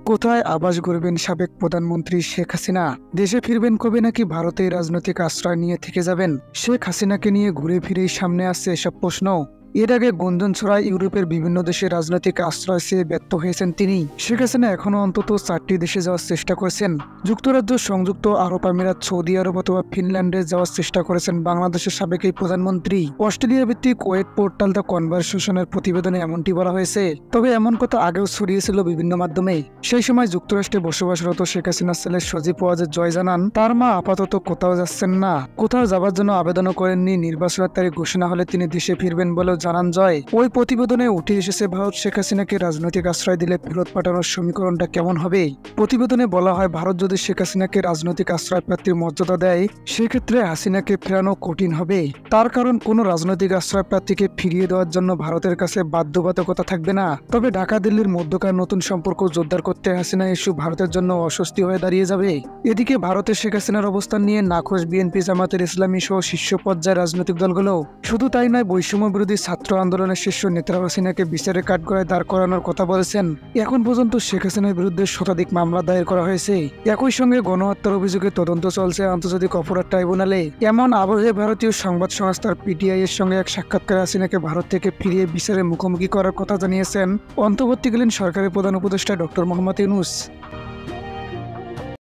কোথায় আবাস গড়বেন সাবেক প্রধানমন্ত্রী শেখ হাসিনা? দেশে ফিরবেন কবে, নাকি ভারতে রাজনৈতিক আশ্রয় নিয়ে থেকে যাবেন? শেখ হাসিনাকে নিয়ে ঘুরে ফিরেই সামনে আসছে এসব প্রশ্ন। এর আগে গুঞ্জন ছড়ায় ইউরোপের বিভিন্ন দেশে রাজনৈতিক আশ্রয় চেয়ে ব্যর্থ হয়েছেন তিনি। শেখ হাসিনা এখনো অন্তত 4টি দেশে যাওয়ার চেষ্টা করেছেন। যুক্তরাজ্য, সংযুক্ত আরব আমিরাত, সৌদি আরব অথবা ফিনল্যান্ডে যাওয়ার চেষ্টা করেছেন বাংলাদেশের সাবেক এই প্রধানমন্ত্রী। অস্ট্রেলিয়া ভিত্তিক ওয়েট পোর্টাল দ্য কনভারসেশনের প্রতিবেদনে এমনটি বলা হয়েছে। তবে এমন কথা আগেও ছড়িয়েছিল বিভিন্ন মাধ্যমে। সেই সময় যুক্তরাষ্ট্রে বসবাসরত শেখ হাসিনার ছেলে সজীব ওয়াজেদ জয় জানান, তার মা আপাতত কোথাও যাচ্ছেন না, কোথাও যাবার জন্য আবেদনও করেননি। নির্বাচনের তারিখ ঘোষণা হলে তিনি দেশে ফিরবেন বলেও জানান জয়। ওই প্রতিবেদনে উঠে এসেছে, ভারত শেখ হাসিনাকে রাজনৈতিক আশ্রয় দিলে ফেরত পাঠানোর সমীকরণটা কেমন হবে। প্রতিবেদনে বলা হয়, ভারত যদি শেখ হাসিনাকে রাজনৈতিক আশ্রয় প্রার্থীর মর্যাদা দেয়, সেক্ষেত্রে হাসিনাকে ফেরানো কঠিন হবে। তার কারণ, কোনো রাজনৈতিক আশ্রয় প্রার্থীকে ফিরিয়ে দেওয়ার জন্য ভারতের কাছে বাধ্যবাধকতা থাকবে না। তবে ঢাকা দিল্লির মধ্যকার নতুন সম্পর্ক জোরদার করতে হাসিনা ইস্যু ভারতের জন্য অস্বস্তি হয়ে দাঁড়িয়ে যাবে। এদিকে ভারতের শেখ হাসিনার অবস্থান নিয়ে নাখোশ বিএনপি, জামাতের ইসলামী সহ শীর্ষ পর্যায়ের রাজনৈতিক দলগুলো। শুধু তাই নয়, বৈষম্য বিরোধী ছাত্র আন্দোলনের শীর্ষ নেতারা হাসিনাকে বিচারের কাঠগড়ায় দাঁড় করানোর কথা বলেছেন। এখন পর্যন্ত শেখ হাসিনার বিরুদ্ধে শতাধিক মামলা দায়ের করা হয়েছে। একই সঙ্গে গণহত্যার অভিযোগে তদন্ত চলছে আন্তর্জাতিক অপরাধ ট্রাইব্যুনালে। এমন আবহে ভারতীয় সংবাদ সংস্থার পিটিআই এর সঙ্গে এক সাক্ষাৎকারে হাসিনাকে ভারত থেকে ফিরিয়ে বিচারের মুখোমুখি করার কথা জানিয়েছেন অন্তর্বর্তীকালীন সরকারের প্রধান উপদেষ্টা ডক্টর মোহাম্মদ ইউনূস।